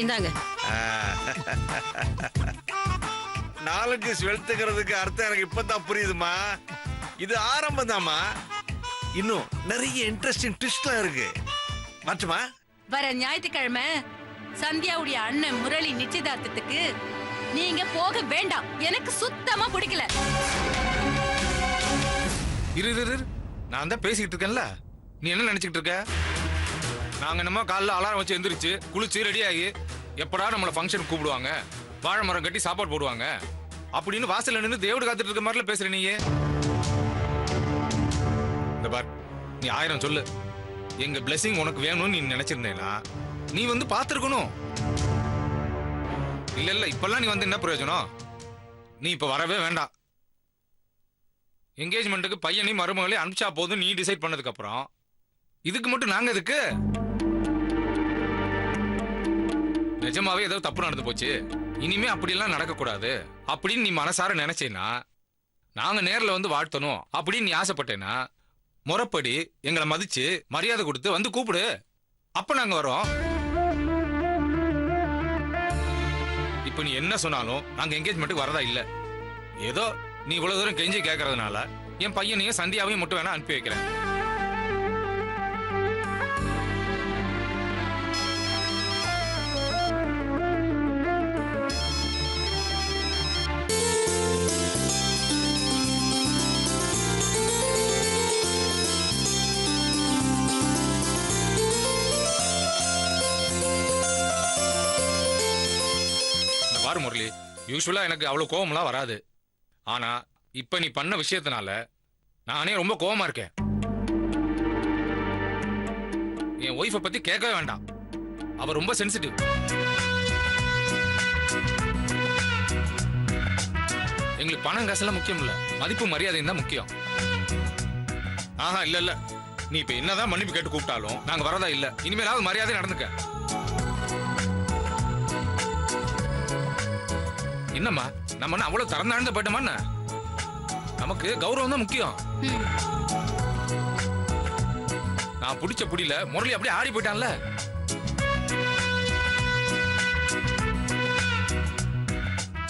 இந்தாங்க. நாலேஜ் வெல்த்ங்கிறதுக்கு அர்த்தம் எனக்கு இப்பதான் புரியுதுமா. இது ஆரம்பம் தாமா, இன்னும் நிறைய இன்ட்ரெஸ்டிங் ட்விஸ்ட்லாம் இருக்கு. மாற்றுமா வர ஞாயிற்றுக்கிழமை சந்தியாவுடைய அண்ணன் முரளி நிச்சயதார்த்தத்துக்கு நீங்க போக வேண்டாம். எனக்கு சுத்தமா பிடிக்கல. இரு, நான் தான் பேசிக்கிட்டு இருக்கேன்ல. நீ என்ன நினைச்சுக்கிட்டு இருக்க? நாங்க என்னமோ காலைல அலாரம் வச்சு எந்திரிச்சு குளிச்சு ரெடி ஆகி எப்படா நம்மள ஃபங்க்ஷன் கூப்பிடுவாங்க, வாழை மரம் கட்டி சாப்பாடு போடுவாங்க அப்படின்னு வாசல்ல நின்று தேவடு காத்துட்டு இருக்க மாதிரில பேசுற நீ. இந்த பார், நீ 1000 சொல்லு, எங்க பிளெஸிங் உனக்கு வேணும்னு நீ நினைச்சிருந்தேனா நீ வந்து பாத்துருக்கணும். இல்ல இப்பெல்லாம் நீ வந்து என்ன பிரயோஜனம்? நீ இப்ப வரவே வேண்டாம். என்கேஜ்மெண்ட்டுக்கு பையனையும் மருமகளையும் அனுப்பிச்சா போதும் நீ டிசைட் பண்ணதுக்கு அப்புறம் இதுக்கு மட்டும் நாங்க எதுக்கு? நிஜமாவே ஏதோ தப்பு நடந்து போச்சு, இனிமே அப்படியெல்லாம் நடக்கக்கூடாது அப்படின்னு நீ மனசார நினைச்சேன்னா, நாங்க நேரில் வந்து வாழ்த்தணும் அப்படின்னு நீ ஆசைப்பட்டேன்னா, முறைப்படி எங்களை மதிச்சு மரியாதை கொடுத்து வந்து கூப்பிடு, அப்ப நாங்க வரோம். இப்ப நீ என்ன சொன்னாலும் நாங்க என்கேஜ்மெண்ட்டுக்கு வரதா இல்ல. ஏதோ நீ இவ்வளவு தூரம் கெஞ்சி கேட்கறதுனால என் பையனையும் சந்தியாவையும் மட்டும் வேணா அனுப்பி வைக்கிறேன். பாரு முரளி, யூஸ்வலா எனக்கு அவ்வளவு கோவம்லாம் வராது. ஆனா இப்ப நீ பண்ண விஷயத்தினால நானே ரொம்ப கோவமா இருக்கேன். என் ஒய்ஃபை பத்தி கேட்கவே வேண்டாம், அவ ரொம்ப சென்சிட்டிவ். எங்களுக்கு பணம் காசெல்லாம் முக்கியம் இல்ல, மதிப்பு மரியாதையும் தான் முக்கியம். ஆஹா இல்ல, நீ இப்ப என்னதான் மன்னிப்பு கேட்டு கூப்பிட்டாலும் நாங்க வரதா இல்ல. இனிமேலாவது மரியாதை நடந்துக்க. என்னம்மா, நம்ம அவ்வளவு திறந்தாழ்ந்த போயிட்டோமா? நமக்கு கௌரவம் தான் முக்கியம். நான் பிடிச்ச புடியில முரளி அப்படியே ஆடி போயிட்டான்ல.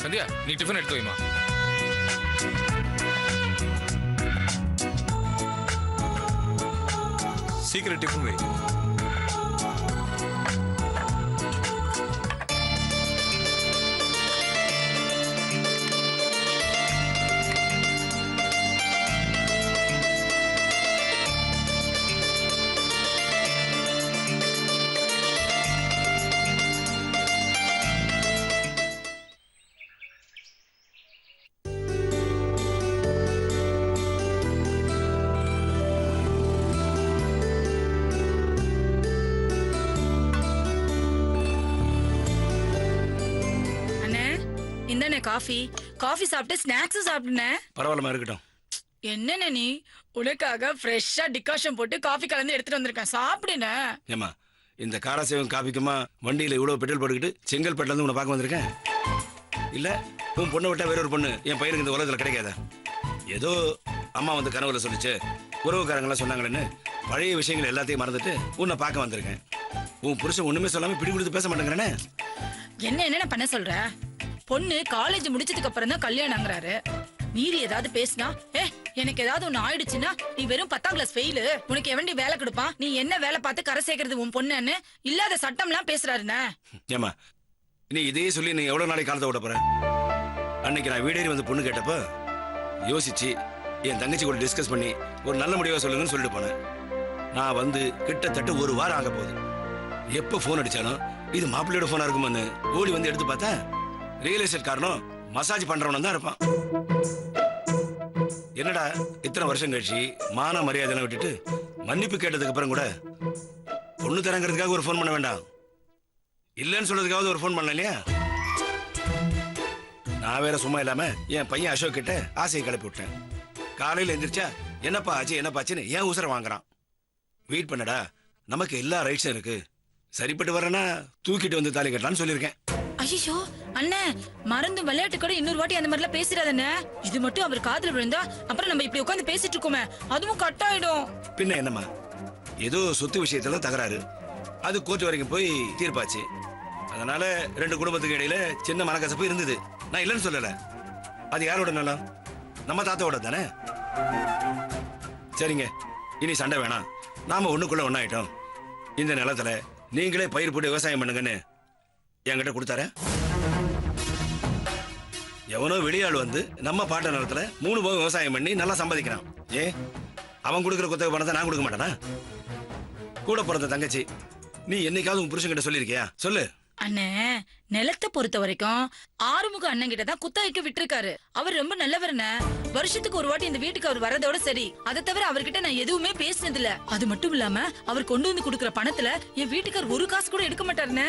சந்தியா, நீ டிஃபன் எடுத்து வைமா. சீக்கிரம் டிஃபன் வை. காஃபி சாப்பிட்டு ஸ்நாக்ஸ் சாப்பிடுனே. பரவாயில்லமா இருக்கட்டும். என்னென்ன நீ உனக்காக ஃப்ரெஷ்ஷா டிகாஷன் போட்டு காஃபி கலந்து எடுத்துட்டு வந்திருக்கேன், சாப்பிடுனே. ஏமா, இந்த காராசேவன் காஃபிக்குமா வண்டியில இவ்வளவு பெட்ரோல் போட்டுக்கிட்டு செங்கல்பட்டுல இருந்து உன்னை பார்க்க வந்திருக்கேன். இல்ல உன் பொண்ணை விட்டா வேற ஒரு பொண்ணு என் பையனுக்கு இந்த உலகத்துல கிடைக்காதா? ஏதோ அம்மா வந்து கனவுல சொல்லிச்சு, உறவுக்காரங்களாம் சொன்னாங்களேன்னு பழைய விஷயங்கள் எல்லாத்தையும் மறந்துட்டு உன்னை பார்க்க வந்திருக்கேன். உன் புருஷன் ஒண்ணுமே சொல்லாம பிடி கொடுத்து பேச மாட்டேங்கிறேன்னு. என்ன பண்ண சொல்ற? பொண்ணு காலேஜ் முடிச்சதுக்கு அப்புறம் தான் கல்யாணங்கிறாரு. மீறி ஏதாவது பேசினா, எனக்கு ஏதாவது ஒண்ணு ஆயிடுச்சுன்னா நீ வெறும் 10ஆம் கிளாஸ் ஃபெயிலு, உனக்கு எவண்டி வேலை கொடுப்பான், நீ என்ன வேலை பார்த்து கரை சேர்க்கறது உன் பொண்ணுன்னு இல்லாத சட்டம் எல்லாம் பேசுறாருண்ணே. ஏமா, நீ இதையே சொல்லி நீ எவ்வளவு நாளைக்கு காலத்தை விட போற? அன்னைக்கு நான் வீடேறி வந்து பொண்ணு கேட்டப்ப யோசிச்சு என் தங்கச்சி கூட டிஸ்கஸ் பண்ணி ஒரு நல்ல முடிவை சொல்லுங்கன்னு சொல்லிட்டு போனேன். நான் வந்து கிட்டத்தட்ட 1 வாரம் ஆக போகுது. எப்ப போன் அடிச்சாலும் இது மாப்பிள்ளையோட போனா இருக்குமான்னு ஓடி வந்து எடுத்து பார்த்தா ரியல் எஸ்டேட் காரணம் மசாஜ் பண்றவன தான் இருப்பான். என்னடா இத்தனை வருஷம் கழிச்சு மான மரியாதை விட்டுட்டு மன்னிப்பு கேட்டதுக்கு அப்புறம் கூட பொண்ணு தரங்கிறதுக்காக ஒரு போன் பண்ண வேண்டாம், இல்லன்னு சொல்றதுக்காவது ஒரு போன் பண்ணல இல்லையா? நான் வேற சும்மா இல்லாம என் பையன் அசோக் கிட்ட ஆசையை கிளப்பி விட்டேன். காலையில எந்திரிச்சா என்னப்பா ஆச்சு என்னப்பாச்சுன்னு ஏன் உசர வாங்குறான். வெயிட் பண்ணடா, நமக்கு எல்லா ரைட்ஸும் இருக்கு, சரிப்பட்டு வரேன்னா தூக்கிட்டு வந்து தாலி கட்டலான்னு சொல்லியிருக்கேன். ஐயோ அண்ணே, மறந்து விளையாட்டு கூட இன்னொரு வாட்டி அந்த மாதிரிலாம் பேசிடாதண்ணே. இது மட்டும் அவர் காதுல விழுந்தா அப்புறம் நம்ம இப்படி உட்காந்து பேசிட்டு இருக்கோமே, அதுவும் கட் ஆயிடும். பின்ன என்னம்மா, ஏதோ சொத்து விஷயத்துல தகராறு, அது கோர்ட் வரைக்கும் போய் தீர்ப்பாச்சு. அதனால 2 குடும்பத்துக்கு இடையில சின்ன மனக்கசப்பு இருந்தது. நான் இல்லைன்னு சொல்லல. அது யாரோட நலம்? நம்ம தாத்தாவோட தானே. சரிங்க, இனி சண்டை வேணாம். நாம ஒண்ணுக்குள்ள ஒண்ணாயிட்டோம். இந்த நிலத்துல நீங்களே பயிர் போட்டு விவசாயம் பண்ணுங்கன்னு என்கிட்ட கொடுத்தார. எவனோ வெளியாள் வந்து நம்ம பாட்ட நிலத்துல 3 போகம் விவசாயம் பண்ணி நல்லா சம்பாதிக்கிறான். அவன் கொடுக்குற குத்தகை பணத்தை நான் கொடுக்க மாட்டேனா? கூட பிறந்த தங்கச்சி, நீ என்னைக்காவது உன் புருஷன் கிட்ட சொல்லிருக்கியா? சொல்லு. அண்ணே, நிலத்தை பொறுத்த வரைக்கும் ஆறுமுக அண்ணன் கிட்ட தான் குத்தகைக்கு விட்டுருக்காரு. அவர் ரொம்ப நல்லவர்ண்ணே. வருஷத்துக்கு ஒரு வாட்டி இந்த வீட்டுக்கு அவர் வரதோட சரி. அதை தவிர அவர்கிட்ட நான் எதுவுமே பேசினது இல்ல. அது மட்டும் இல்லாம அவர் கொண்டு வந்து கொடுக்கற பணத்துல என் வீட்டுக்கார் ஒரு காசு கூட எடுக்க மாட்டாருண்ணே.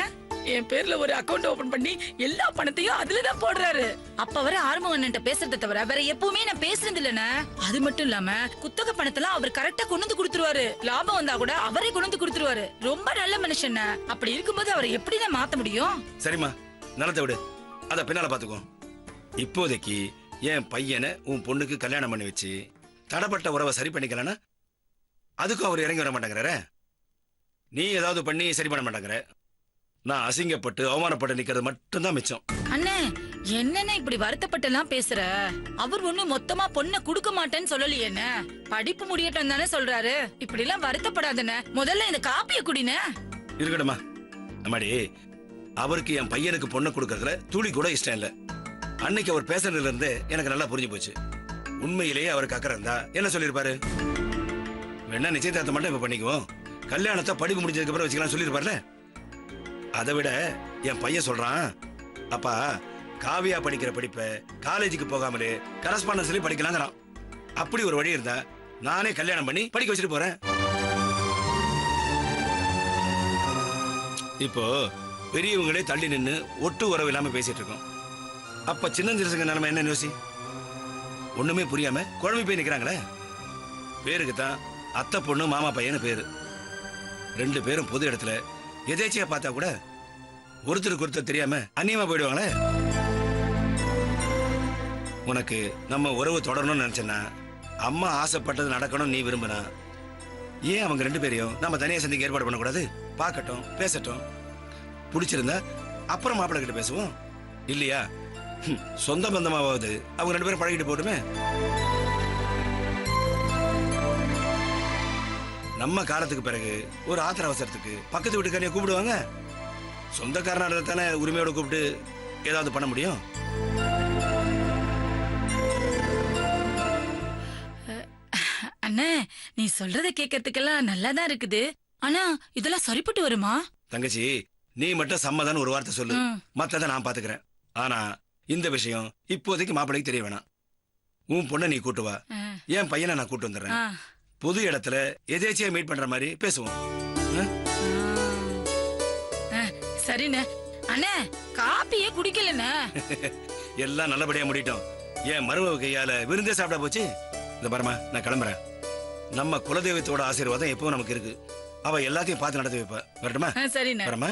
என் பேர்ல ஒரு அக்கவுண்ட் ஓபன் பண்ணி எல்லா பணத்தையும் அதுலதான் போடுறாரு. அப்ப வர ஆறுமுக அண்ணன் பேசுறத தவிர வேற எப்பவுமே நான் பேசுறது இல்லண்ணே. அது மட்டும் இல்லாம குத்தகை பணத்தெல்லாம் அவர் கரெக்டா கொண்டு வந்து கொடுத்துருவாரு. லாபம் வந்தா கூட அவரே கொண்டு வந்து கொடுத்துருவாரு. ரொம்ப நல்ல மனுஷன். அப்படி இருக்கும்போது அவரை எப்படிதான் மாத்த முடியும்? சரிம்மா, நிலத்தை விடு, அத பின்னால பாத்துக்கோ. இப்போதைக்கு என் பையனை உன் பொண்ணுக்கு கல்யாணம் பண்ணி வச்சு தடப்பட்ட உறவை சரி பண்ணிக்கலன்னா அதுக்கும் அவர் இறங்கி வர மாட்டேங்கிறார. நீ ஏதாவது பண்ணி சரி பண்ண மாட்டேங்கிற. நான் அசிங்கப்பட்டு அவமானப்பட்டு நிக்கிறது மட்டும்தான் மிச்சம். அண்ணே, என்னென்ன இப்படி வருத்தப்பட்டு எல்லாம் பேசுற? அவர் ஒண்ணு மொத்தமா பொண்ணை குடுக்க மாட்டேன்னு சொல்லலையேண்ணே. படிப்பு முடியட்டும் தானே சொல்றாரு. இப்படி எல்லாம் வருத்தப்படாதண்ணே. முதல்ல இந்த காப்பிய குடினே. இருக்கட்டுமா அம்மாடி, அவருக்கு என் பையனுக்கு பொண்ணை கொடுக்கறதுல துளி கூட இஷ்டம் இல்ல. அன்னைக்கு அவர் பேசுறதுல இருந்து எனக்கு நல்லா புரிஞ்சு போச்சு. உண்மையிலேயே அவருக்கு அக்கறை இருந்தா என்ன சொல்லிருப்பாரு? வேணா நிச்சயதார்த்தம் மட்டும் இப்ப பண்ணிக்குவோம், கல்யாணத்தை படிப்பு முடிஞ்சதுக்கு அப்புறம் வச்சுக்கலாம் சொல்லிருப்பார்ல. அதை விட என் பையன் சொல்றான், அப்பா காவியா படிக்கிற படிப்பை காலேஜுக்கு போகாமலே கரஸ்பாண்டன்ஸ்லயும் படிக்கலாங்கிறான். அப்படி ஒரு வழி இருந்தா நானே கல்யாணம் பண்ணி படிக்க வச்சுட்டு போறேன். இப்போ பெரியவங்களே தள்ளி நின்று ஒட்டு உறவு இல்லாம பேசிட்டு இருக்கோம். அப்ப சின்னஞ்சிறுசுங்க நிலைமை என்ன யோசி? ஒண்ணுமே புரியாம குழம்பு போய் நிக்கிறாங்களே. பேருக்கு தான் அத்தை பொண்ணு மாமா பையனு பேரு. 2 பேரும் பொது இடத்துல எதேச்சியா பார்த்தா கூட ஒருத்தருக்கு ஒருத்தர் தெரியாம அந்நியமா போயிடுவாங்களே. உனக்கு நம்ம உறவு தொடரணும்னு நினைச்சேன்னா, அம்மா ஆசைப்பட்டது நடக்கணும் நீ விரும்பினா, ஏன் அவங்க 2 பேரையும் நம்ம தனியா சந்திக்க ஏற்பாடு பண்ணக்கூடாது? பார்க்கட்டும், பேசட்டும். பிடிச்சிருந்தா அப்புறம் மாப்பிள்ளை கிட்ட பேசுவோம். இல்லையா சொந்த பந்தமாவது அவங்க 2 பேரும் பழகிட்டு போட்டுமே. நம்ம காலத்துக்கு பிறகு ஒரு ஆத்திர அவசரத்துக்கு பக்கத்து வீட்டுக்காரைய கூப்பிடுவாங்க. சொந்தக்காரனால தானே உரிமையோட கூப்பிட்டு ஏதாவது பண்ண முடியும். அண்ணே, நீ சொல்றத கேட்கறதுக்கெல்லாம் நல்லாதான் இருக்குது. ஆனா இதெல்லாம் சரிப்பட்டு வருமா? தங்கச்சி, நீ மட்டும் சம்மதம் ஒரு வார்த்தை சொல்லு, மத்தத நான் பாத்துக்கிறேன். ஆனா இந்த விஷயம் இப்போதைக்கு மாப்பிள்ளைக்கு தெரிய வேணாம். உன் பொண்ணை நீ கூட்டு வா, என் பையனை நான் கூட்டு வந்துடுறேன். பொது இடத்துல எதேச்சியா மீட் பண்ற மாதிரி பேசுவோம். சரிண்ணே. அண்ணே, காப்பியே குடிக்கலண்ணே. எல்லாம் நல்லபடியா முடிட்டோம். என் மருமக கையால விருந்தே சாப்பிட போச்சு. இந்த பாருமா, நான் கிளம்புறேன். நம்ம குலதெய்வத்தோட ஆசீர்வாதம் எப்பவும் நமக்கு இருக்கு. அவ எல்லாத்தையும் பார்த்து நடத்தி வைப்பா. வரட்டுமா? சரிண்ணே. வரமா?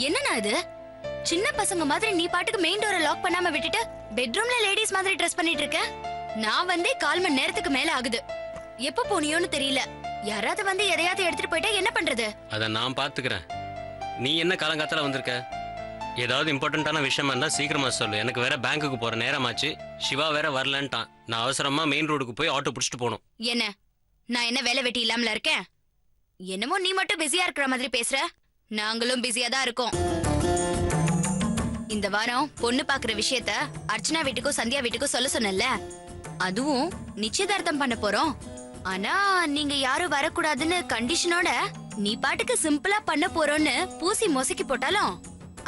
என்னன்னா இது? சின்ன பசங்க மாதிரி நீ பாட்டுக்கு மெயின் டோரை லாக் பண்ணாம விட்டுட்டு பெட்ரூம்ல லேடிஸ் மாதிரி ட்ரெஸ் பண்ணிட்டு இருக்க. நான் வந்தே 1/4 மணி நேரத்துக்கு மேல ஆகுது. எப்ப போனியோன்னு தெரியல. யாராவது வந்து எதையாவது எடுத்துட்டு போயிட்டா என்ன பண்றது? அத நான் பாத்துக்கிறேன். நீ என்ன காலங்காத்தால வந்திருக்க? ஏதாவது இம்பார்ட்டன்டான விஷயமா இருந்தா சீக்கிரமா சொல்லு. எனக்கு வேற பேங்க்குக்கு போற நேரமாச்சு. சிவா வேற வரலன்ட்டான். நான் அவசரமா மெயின் ரோடுக்கு போய் ஆட்டோ பிடிச்சிட்டு போகணும். என்ன, நான் என்ன வேலை வெட்டி இல்லாமல இருக்கேன்? என்னமோ நீ மட்டும் பிஸியா இருக்கிற மாதிரி பேசுற. நாங்களும் பிஸியா தான் இருக்கோம். இந்த வாரம் பொண்ணு பாக்குற விஷயத்த அர்ச்சனா வீட்டுக்கும் சந்தியா வீட்டுக்கும் சொல்ல சொன்னல. அதுவும் நிச்சயதார்த்தம் பண்ண போறோம். ஆனா நீங்க யாரும் வரக்கூடாதுன்னு கண்டிஷனோட நீ பாட்டுக்கு சிம்பிளா பண்ண போறோன்னு பூசி மொசக்கி போட்டாலும்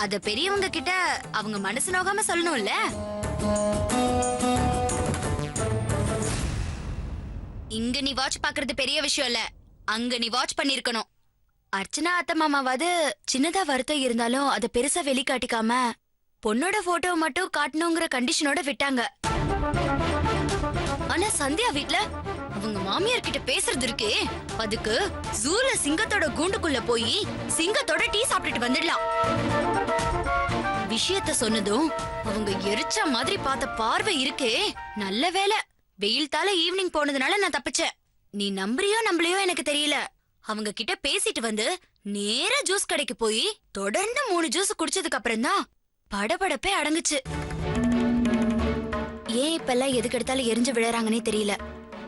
அத பெரியவங்க கிட்ட அவங்க மனசு நோகாம சொல்லணும்ல. இங்க நீ வாட்ச் பாக்குறது பெரிய விஷயம் இல்ல. அங்க நீ வாட்ச் பண்ணிருக்கணும். அர்ச்சனா அத்தை மாமாவாது சின்னதா வருத்தம் இருந்தாலும் அதை பெருசா வெளிக்காட்டிக்காம பொண்ணோட போட்டோ மட்டும் காட்டணுங்கிற கண்டிஷனோட விட்டாங்க. ஆனா சந்தியா வீட்ல அவங்க மாமியார் கிட்ட பேசுறது இருக்கே, அதுக்கு ஜூல சிங்கத்தோட கூண்டுக்குள்ள போய் சிங்கத்தோட டீ சாப்பிட்டுட்டு வந்துடலாம். விஷயத்த சொன்னதும் அவங்க எரிச்ச மாதிரி பார்த்த பார்வை இருக்கே, நல்ல வேலை வெயில் தால ஈவினிங் போனதுனால நான் தப்பிச்சேன். நீ நம்புறியோ நம்பலையோ எனக்கு தெரியல, அவங்க கிட்ட பேசிட்டு வந்து நேரா ஜூஸ் கடைக்கு போய் தொடர்ந்து 3 ஜூஸ் குடிச்சதுக்கு அப்புறம் தான் படபடப்பே அடங்குச்சு. ஏன் இப்பெல்லாம் எதுக்கு எடுத்தாலும் எரிஞ்சு விழறாங்கன்னே தெரியல.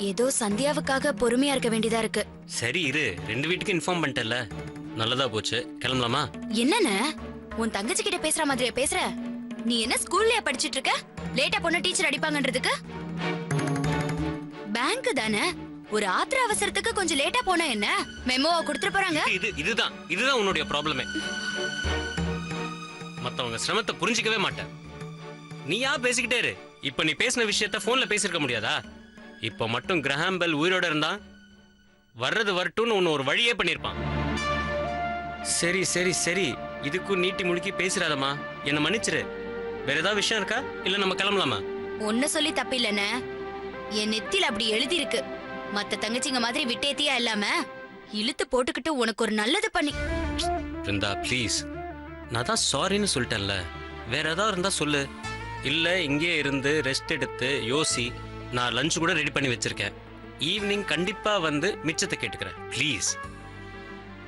ஏதோ சந்தியாவுக்காக பொறுமையா இருக்க வேண்டியதா இருக்கு. சரி இரு, 2 வீட்டுக்கு இன்ஃபார்ம் பண்ணிட்டல, நல்லதா போச்சு. கிளம்பலாமா? என்னன்னு உன் தங்கச்சி கிட்ட பேசுற மாதிரியா பேசுற? நீ என்ன ஸ்கூல்லயா படிச்சிட்டு இருக்க? லேட்டா பொண்ணு டீச்சர் அடிப்பாங்கன்றதுக்கு பேங்க் தானே, ஒரு ஆத்திர அவசரத்துக்கு கொஞ்சம் லேட்டா போனா என்ன, மெமோவா கொடுத்துட்டு போறாங்க. இதுதான் உன்னுடைய ப்ராப்ளமே. மத்தவங்க சிரமத்தை புரிஞ்சிக்கவே மாட்டேன். நீயா பேசிக்கிட்டே இரு. இப்ப நீ பேசின விஷயத்த போன்ல பேசிருக்க முடியாதா? இப்ப மட்டும் கிரஹாம் பெல் உயிரோட இருந்தா வர்றது வரட்டும்னு உன்னை ஒரு வழியே பண்ணிருப்பான். சரி சரி சரி, இதுக்கும் நீட்டி முழுக்கி பேசுறாதம்மா, என்ன மன்னிச்சிரு. வேற ஏதாவது விஷயம் இருக்கா, இல்ல நம்ம கிளம்பலாமா? ஒன்னு சொல்லி தப்பில்லன்னு என் நெத்தில அப்படி எழுதி இருக்கு. மத்த தங்கச்சிங்க மாதிரி விட்டேத்தியா இல்லாம இழுத்து போட்டுக்கிட்டு உனக்கு ஒரு நல்லது பண்ணி. பிருந்தா ப்ளீஸ், நான் தான் சாரின்னு சொல்லிட்டேன்ல, வேற ஏதாவது இருந்தா சொல்லு. இல்ல இங்கே இருந்து ரெஸ்ட் எடுத்து யோசி. நான் லஞ்ச் கூட ரெடி பண்ணி வச்சிருக்கேன். ஈவினிங் கண்டிப்பா வந்து மிச்சத்தை கேட்டுக்கிறேன் ப்ளீஸ்.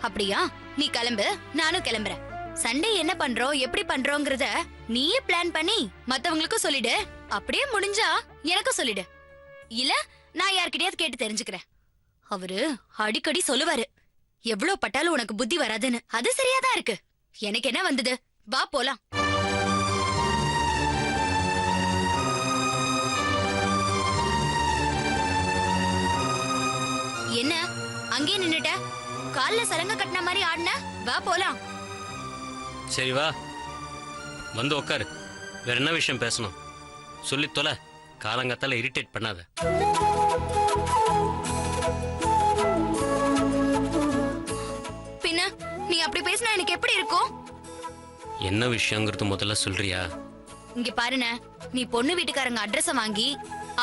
அப்படியா? நீ கிளம்பு, நானும் கிளம்புறேன். சண்டே என்ன பண்றோம் எப்படி பண்றோங்கிறத நீயே பிளான் பண்ணி மத்தவங்களுக்கும் சொல்லிடு. அப்படியே முடிஞ்சா எனக்கும் சொல்லிடு. இல்ல நான் யார்கிட்டயாவது கேட்டு தெரிஞ்சுக்கிறேன். அவரு அடிக்கடி சொல்லுவாரு, எவ்வளவு பட்டாலும் உனக்கு புத்தி வராதுன்னு. அது சரியாதான் இருக்கு. எனக்கு என்ன வந்தது, வா போலாம். என்ன அங்கே நின்னுட்ட? கால்ல சலங்க கட்டின மாதிரி ஆடின, வா போலாம். சரி வா, வந்து உட்காரு. வேற என்ன விஷயம் பேசணும் சொல்லி தொலை. காலங்கத்தால இரிட்டேட் பண்ணாத. பின்ன நீ அப்படி பேசினா எனக்கு எப்படி இருக்கும்? என்ன விஷயங்கிறது முதல்ல சொல்றியா? இங்க பாருன, நீ பொண்ணு வீட்டுக்காரங்க அட்ரஸ வாங்கி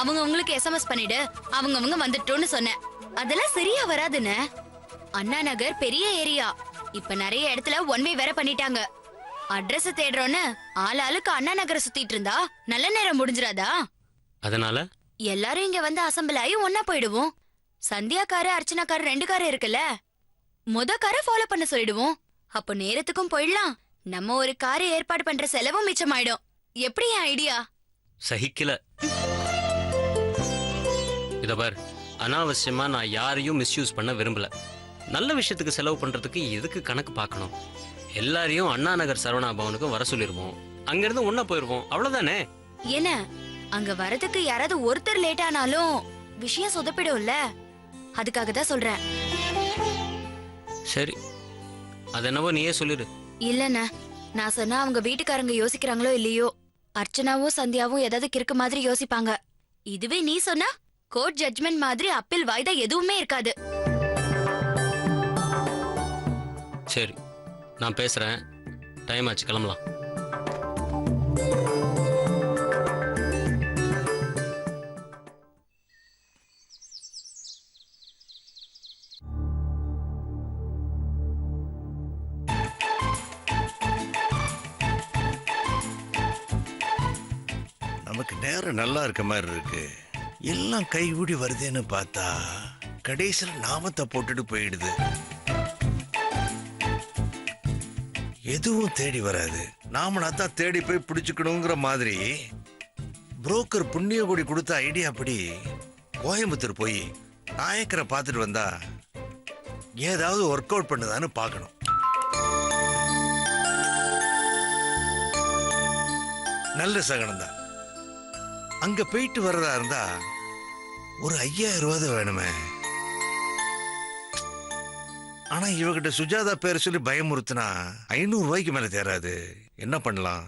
அவங்க உங்களுக்கு எஸ்எம்எஸ் பண்ணிடு, அவங்க வந்துட்டோன்னு சொன்ன. அதெல்லாம் சரியா வராதுன்னு. அண்ணா நகர் பெரிய ஏரியா, இப்ப நிறைய இடத்துல 1 வே வேற பண்ணிட்டாங்க. அட்ரஸ் தேடுறோன்னு ஆளாளுக்கு அண்ணா நகரை சுத்திட்டு இருந்தா நல்ல நேரம் முடிஞ்சிராதா? அதனால எல்லாரும் இங்க வந்து அசம்பிள் ஆகி ஒன்னா போயிடுவோம். Sandhya car Archana car 2 car இருக்குல்ல, முத காரை ஃபாலோ பண்ண சொல்லிடுவோம். அப்போ நேரத்துக்கும் போயிடலாம். நம்ம ஒரு காரை ஏற்பாடு பண்ற செலவும் மிச்சமாயிடும். எப்படி என் ஐடியா? சகிக்கல. இத பார், அனாவசியமா நான் யாரையும் மிஸ்யூஸ் பண்ண விரும்பல. நல்ல விஷயத்துக்கு செலவு பண்றதுக்கு எதுக்கு கணக்கு பார்க்கணும்? எல்லாரையும் அண்ணா நகர் சரவணா பவனுக்கும் வர சொல்லிருவோம். அங்கிருந்து ஒன்னா போயிருவோம், அவ்வளவுதானே. என்ன அங்க வரதுக்கு யாராவது ஒருத்தர் லேட் ஆனாலும் விஷயம் சொதப்பிடும்ல, அதுக்காக தான் சொல்றேன். சரி, அது என்னவோ நீயே சொல்லிடு. இல்லண்ணா, நான் சொன்னா அவங்க வீட்டுக்காரங்க யோசிக்கிறாங்களோ இல்லையோ, அர்ச்சனாவும் சந்தியாவும் ஏதாவது கிறுக்கு மாதிரி யோசிப்பாங்க. இதுவே நீ சொன்னா கோர்ட் ஜட்ஜ்மெண்ட் மாதிரி அப்பீல் வாய்தா எதுவுமே இருக்காது. சரி, நான் பேசுறேன். டைம் ஆச்சு, கிளம்பலாம். நமக்கு நேரம் நல்லா இருக்க மாதிரி இருக்கு. எல்லாம் கைகூடி வருதேன்னு பார்த்தா கடைசியில் நாமத்தை போட்டுட்டு போயிடுது. எதுவும் தேடி வராது. நாம தான் தேடி போய் பிடிச்சுக்கணுங்கிற மாதிரி புரோக்கர் புண்ணியகுடி கொடுத்த ஐடியா படி கோயம்புத்தூர் போய் நாயக்கரை பார்த்துட்டு வந்தா ஏதாவது ஒர்க் அவுட் பண்ணுதான்னு பார்க்கணும். நல்ல சகனம் தான். அங்க போயிட்டு வர்றதா இருந்தா ஒரு 5000 ரூபாய் வேணுமே. ஆனா இவகிட்ட சுஜாதா பேர் சொல்லி பயமுறுத்தினா 500 ரூபாய்க்கு மேல தேராது. என்ன பண்ணலாம்?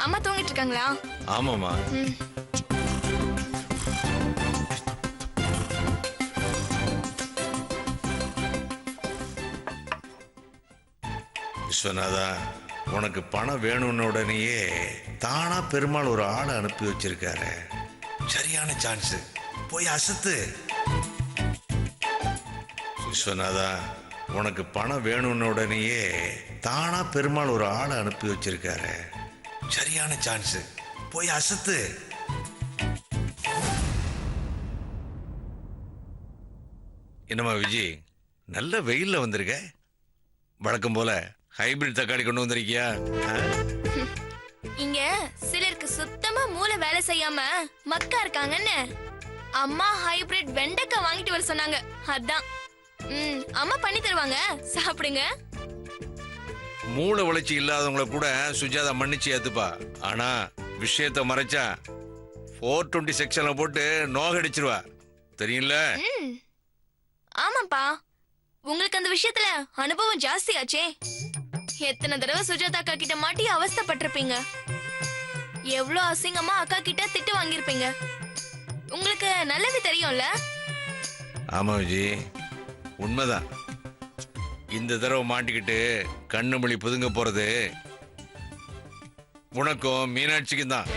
அம்மா தூங்கிட்டு இருக்காங்களா? ஆமாமா. விஸ்வநாதா, உனக்கு பணம் வேணும்னு உடனேயே தானா பெருமாள் ஒரு ஆளை அனுப்பி வச்சிருக்காரு. சரியான சான்ஸ், போய் அசத்து. விஸ்வநாதா, உனக்கு பணம் வேணும்னு உடனேயே தானா பெருமாள் ஒரு ஆளை அனுப்பி வச்சிருக்காரு. சரியான சான்ஸ், போய் அசத்து. என்னம்மா விஜய், நல்ல வெயில்ல வந்திருக்க. வழக்கம் போல ஹைபிரிட் தக்காளி கொண்டு வந்திருக்கியா? இங்க சிலருக்கு சுத்தமா மூளை வேலை செய்யாம மக்கா இருக்காங்கன்னு அம்மா ஹைபிரிட் வெண்டைக்காய் வாங்கிட்டு வர சொன்னாங்க. அதான் அம்மா பண்ணி தருவாங்க, சாப்பிடுங்க. மூளை வளர்ச்சி இல்லாதவங்கள கூட சுஜாதா மன்னிச்சு ஏத்துப்பா. ஆனா விஷயத்த மறைச்சா 420 செக்ஷன்ல போட்டு நோகடிச்சிருவா, தெரியல? ஆமாப்பா, உங்களுக்கு அந்த விஷயத்துல அனுபவம் ஜாஸ்தி ஆச்சே. எத்தனை தடவை சுஜாதா அக்கா கிட்ட மாட்டி அவஸ்தைப்பட்டிருப்பீங்க. எவ்வளவு அசிங்கமா அக்கா கிட்ட திட்டு வாங்கியிருப்பீங்க. உங்களுக்கு நல்லது தெரியும்ல? ஆமா விஜய், உண்மைதான். இந்த தடவை மாட்டிக்கிட்டு கண்ணு மொழி புதுங்க போறது உனக்கும் மீனாட்சிக்கும் தான்.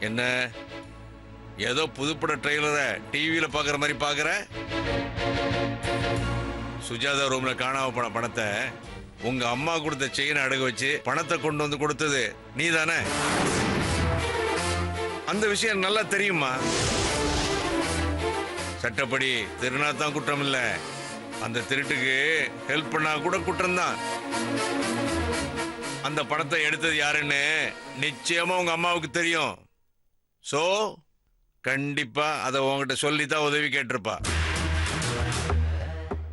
என்ன ஏதோ புதுப்பட ட்ரெய்லரை டிவியில பாக்குற மாதிரி பாக்குற? சுஜாதா ரூம்ல காணாம போன பணத்தை உங்க அம்மா கொடுத்த செயினை அடகு வச்சு பணத்தை கொண்டு வந்து கொடுத்தது நீ தானே? அந்த விஷயம் நல்லா தெரியுமா? சட்டப்படி திருநாத்தான் குற்றம் இல்ல, அந்த திருட்டுக்கு ஹெல்ப் பண்ணா கூட குற்றம் தான். அந்த பணத்தை எடுத்தது யாருன்னு நிச்சயமா உங்க அம்மாவுக்கு தெரியும். சோ கண்டிப்பா அதை உங்ககிட்ட சொல்லித்தான் உதவி கேட்டிருப்பா.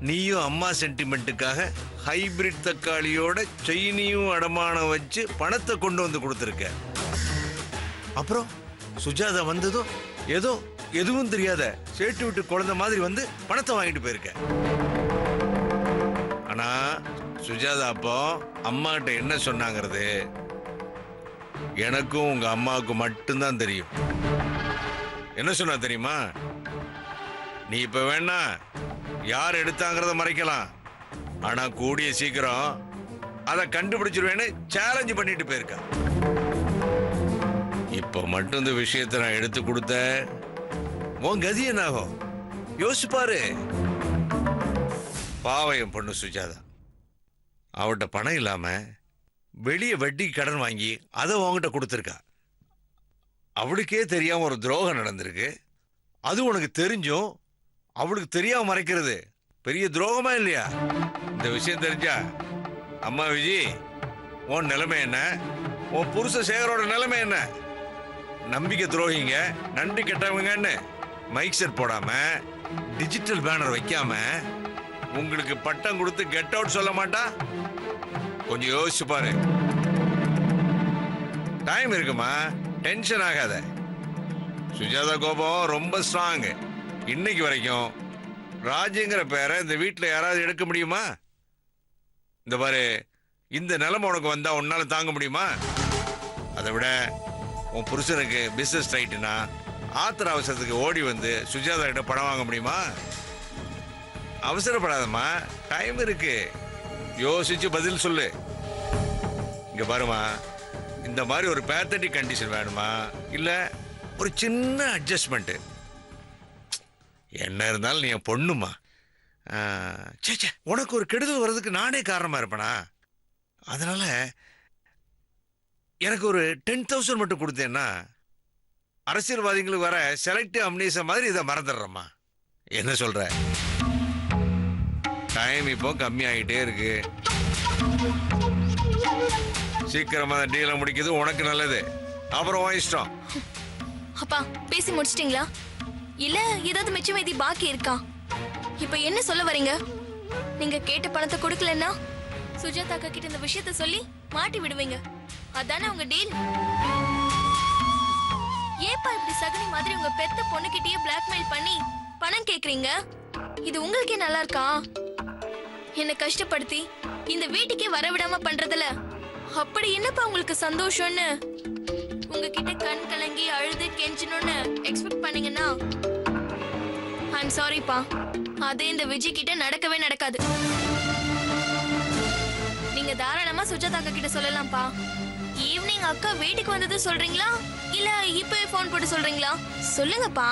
நீயும் அம்மா சென்டிமெண்ட்டுக்காக ஹைபிரிட் தக்காளியோட செயினியும் அடமானம் வச்சு பணத்தை கொண்டு வந்து கொடுத்துருக்க. அப்புறம் சுஜாதா வந்ததும் ஏதோ எதுவும் தெரியாத சேட்டு விட்டு குழந்தை மாதிரி வந்து பணத்தை வாங்கிட்டு போயிருக்க. ஆனா சுஜாதா அப்போ அம்மா கிட்ட என்ன சொன்னாங்கிறது எனக்கும் உங்க அம்மாவுக்கு மட்டும்தான் தெரியும். என்ன சொன்னா தெரியுமா? நீ இப்ப வேணா யார் எடுத்தாங்கிறத மறைக்கலாம், ஆனா கூடிய சீக்கிரம் அதை கண்டுபிடிச்சிருவேன்னு சேலஞ்ச் பண்ணிட்டு போயிருக்கா. இப்ப மட்டும் இந்த விஷயத்தை நான் எடுத்து கொடுத்த உன் கதி என்ன ஆகும் யோசிச்சு பாரு. பாவம் பொண்ணு சுஜாதா, அவட்ட பணம் இல்லாம வெளியே வட்டி கடன் வாங்கி அதை உங்ககிட்ட கொடுத்துருக்கா. அவளுக்கே தெரியாம ஒரு துரோகம் நடந்திருக்கு. அது உனக்கு தெரிஞ்சும் அவளுக்கு தெரியாம மறைக்கிறது பெரிய துரோகமா இல்லையா? இந்த விஷயம் தெரிஞ்சா அம்மா விஜய் உன் நிலைமை என்ன, உன் புருஷ சேகரோட நிலைமை என்ன? நம்பிக்கை துரோகிங்க, நன்றி கெட்டவங்கன்னு மைக் செட் போடாம டிஜிட்டல் பேனர் வைக்காம உங்களுக்கு பட்டம் கொடுத்து கெட் அவுட் சொல்ல மாட்டா? கொஞ்சம் யோசிச்சு பாரு. டைம் இருக்குமா, டென்ஷன் ஆகாத. சுஜாதா கோபம் ரொம்ப ஸ்ட்ராங். இன்னைக்கு வரைக்கும் ராஜுங்கிற பேரை இந்த வீட்டில் யாராவது எடுக்க முடியுமா? இந்த பாரு, இந்த நிலைமை உனக்கு வந்தா உன்னால தாங்க முடியுமா? அதை விட உன் புருஷனுக்கு பிசினஸ் ரைட்டுனா ஆத்திர அவசரத்துக்கு ஓடி வந்து சுஜாதா கிட்ட பணம் வாங்க முடியுமா? அவசரப்படாதம்மா, டைம் இருக்கு. யோசிச்சு பதில் சொல்லு. இங்க பாருமா, இந்த மாதிரி ஒரு பேத்தட்டிக் கண்டிஷன் வேணுமா, இல்ல ஒரு சின்ன அட்ஜஸ்ட்மெண்ட்? என்ன இருந்தாலும் நீ என் பொண்ணுமா. சே, உனக்கு ஒரு கெடுதல் வர்றதுக்கு நானே காரணமா இருப்பேனா? அதனால எனக்கு ஒரு 10,000 மட்டும் கொடுத்தேன்னா அரசியல்வாதிகளுக்கு வர செலக்டிவ் அம்னீசியா மாதிரி இதை மறந்துடுறேம்மா. என்ன சொல்ற? டைம் இப்போ கம்மியாகிட்டே இருக்கு. சீக்கிரமா டீலை முடிக்கிறது உனக்கு நல்லது. அப்புறம் உன் இஷ்டம். அப்பா, பேசி முடிச்சிட்டீங்களா? இல்ல ஏதாவது மிச்சம் மீதி பாக்கி இருக்கா? இப்ப என்ன சொல்ல வரீங்க? நீங்க கேட்ட பணத்தை கொடுக்கலன்னா சுஜாதா அக்கா கிட்ட இந்த விஷயத்த சொல்லி மாட்டி விடுவீங்க, அதானே உங்க டீல்? ஏப்பா இப்படி சகுனி மாதிரி உங்க பெத்த பொண்ணுகிட்டயே பிளாக்மெயில் பண்ணி பணம் கேக்குறீங்க? இது உங்களுக்கே நல்லா இருக்கா? என்ன கஷ்டப்படுத்தி இந்த வீட்டுக்கே வரவிடாம பண்றதுல அப்படி என்னப்பா உங்களுக்கு சந்தோஷம்னு உங்ககிட்ட கண் கலங்கி அழுது கெஞ்சணும்னு எக்ஸ்பெக்ட் பண்ணீங்கன்னா ஐம் சாரிப்பா, அதே இந்த விஜய் கிட்ட நடக்கவே நடக்காது. நீங்க தாராளமா சுஜாதா அக்கா கிட்ட சொல்லலாம்ப்பா. ஈவினிங் அக்கா வீட்டுக்கு வந்தது சொல்றீங்களா இல்ல இப்பவே போன் போட்டு சொல்றீங்களா? சொல்லுங்கப்பா.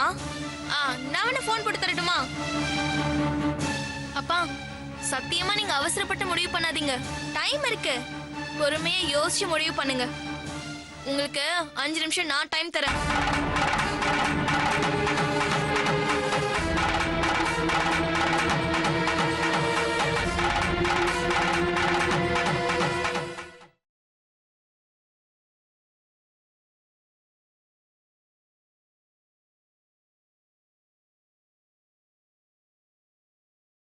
நான் வேணா போன் போட்டு தரட்டுமா? அப்பா சத்தியமா நீங்க அவசரப்பட்டு முடிவு பண்ணாதீங்க, டைம் இருக்கு. பொறுமையா யோசிச்சு முடிவு பண்ணுங்க. உங்களுக்கு 5 நிமிஷம் நான் டைம் தரேன்.